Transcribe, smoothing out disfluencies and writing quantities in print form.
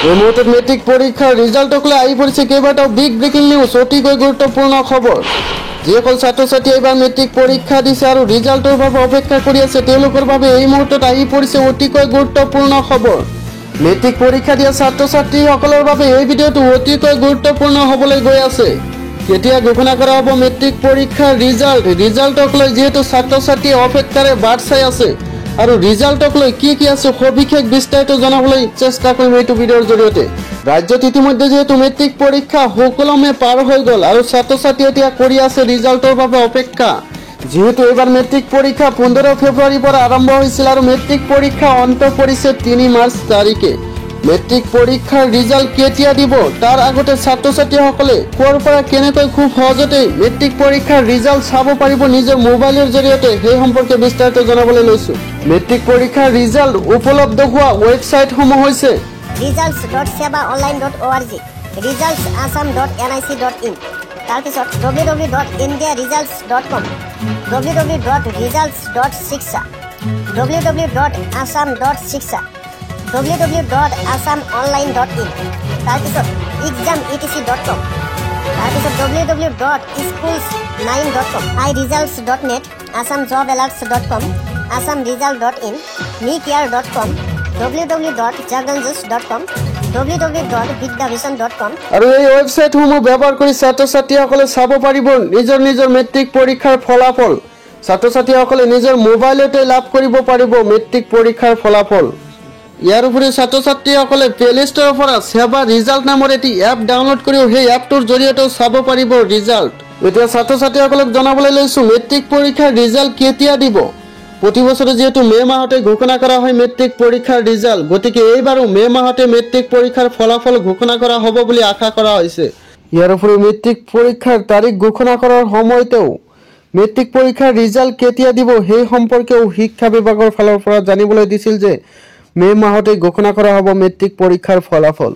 এই মুহূৰ্তে মেট্ৰিক পৰীক্ষাৰ ৰিজাল্টকলৈ আহি পৰিছে কেইবাটাও বিগ ব্ৰেকিং নিউজ অতিকৈ গুৰুত্বপূৰ্ণ খবৰ যিসকল ছাত্ৰ ছাত্ৰী এইবাৰ মেট্ৰিক পৰীক্ষা দিছে আৰু ৰিজাল্টৰ বাবে অপেক্ষা কৰি আছে তেওঁলোকৰ বাবে এই মুহূৰ্তত আহি পৰিছে অতিকৈ গুৰুত্বপূৰ্ণ খবৰ মেট্ৰিক পৰীক্ষা দিয়া ছাত্ৰ ছাত্ৰীসকলৰ বাবে এই ভিডিঅ'টো অতিকৈ গুৰুত্বপূৰ্ণ হ'বলৈ গৈ আছে কেতিয়া ঘোষণা কৰা হ'ব মেট্ৰিক পৰীক্ষাৰ ৰিজাল্টকলৈ যেহেতু ছাত্ৰ ছাত্ৰীয়ে অপেক্ষাৰে বাট চাই আছে আৰু ৰিজাল্টকলৈ কি আছে সবিশেষ বিস্তাৰিত জনাবলৈ চেষ্টা কৰিম এইটো ভিডিঅ'ৰ জৰিয়তে ৰাজ্যত ইতিমধ্যে যেহেতু মেট্ৰিক পৰীক্ষা সুকলমে পাৰ হৈ গ'ল আৰু ছাত্ৰ ছাত্ৰী এতিয়া কৰি আছে ৰিজাল্টৰ বাবে অপেক্ষা যেহেতু এবাৰ মেট্ৰিক পৰীক্ষা 15 ফেব্ৰুৱাৰীৰ পৰা আৰম্ভ হৈছিল আৰু মেট্ৰিক পৰীক্ষা অন্ত পৰিছে 3 মাৰ্চ তাৰিখে মেট্ৰিক পৰীক্ষাৰ ৰিজাল্ট কেতিয়া দিব তাৰ আগতে ছাত্ৰ ছাত্ৰীসকলে কোৰ পৰা কেনেকৈ খুব সহজতে মেট্ৰিক পৰীক্ষাৰ ৰিজাল্ট চাব পাৰিব নিজৰ মোবাইলৰ জৰিয়তে সেই সম্পৰ্কে বিস্তাৰিত জনাবলৈ লৈছো মেট্ৰিক পৰীক্ষাৰ ৰিজাল্ট উপলব্ধ হোৱা ৱেবছাইটসমূহ হৈছে results.sebaonline.org resultsassam.nic.in তাৰপিছত www.indiaresults.com www.results.shiksha www.assam.shiksha www.assamonline.in তাৰপিছত exam.etc.com তাৰপিছত www.schools9.com iresults.net assamjobalerts.com assamresult.in mecare.com www.jaganjus.com www.vidyavision.com আৰু এই ৱেবছাইটসমূহ ব্যৱহাৰ কৰি ছাত্ৰ ছাত্ৰীসকলে চাব পাৰিব নিজৰ মেট্ৰিক পৰীক্ষাৰ ফলাফল ছাত্ৰ ছাত্ৰীসকলে নিজৰ মোবাইলতে লাভ কৰিব পাৰিব মেট্ৰিক পৰীক্ষাৰ ফলাফল ইয়াৰ উপৰি ছাত্ৰ ছাত্ৰীসকলে প্লে ষ্টৰৰ পৰা সেৱা ৰিজাল্ট নামৰ এটি এপ ডাউনলোড কৰি সেই এপটোৰ জৰিয়তে চাব পাৰিব ৰিজাল্ট এতিয়া ছাত্ৰ ছাত্ৰীসকলক জনাবলৈ লৈছো মেট্ৰিক পৰীক্ষাৰ ৰিজাল্ট কেতিয়া দিব প্ৰতি বছৰে যেহেতু মে মাহতে ঘোষণা কৰা হয় মেট্ৰিক পৰীক্ষাৰ ৰিজাল্ট গতিকে এইবাৰো মে মাহতে মেট্ৰিক পৰীক্ষাৰ ফলাফল ঘোষণা কৰা হ'ব বুলি আশা কৰা হৈছে ইয়াৰ উপৰি মেট্ৰিক পৰীক্ষাৰ তাৰিখ ঘোষণা কৰাৰ সময়তেও মেট্ৰিক পৰীক্ষাৰ ৰিজাল্ট কেতিয়া দিব সেই সম্পৰ্কেও শিক্ষা বিভাগৰ ফালৰ পৰা জানিবলৈ দিছিল যে মে মাহতে ঘোষণা কৰা হ'ব মেট্ৰিক পৰীক্ষাৰ ফলাফল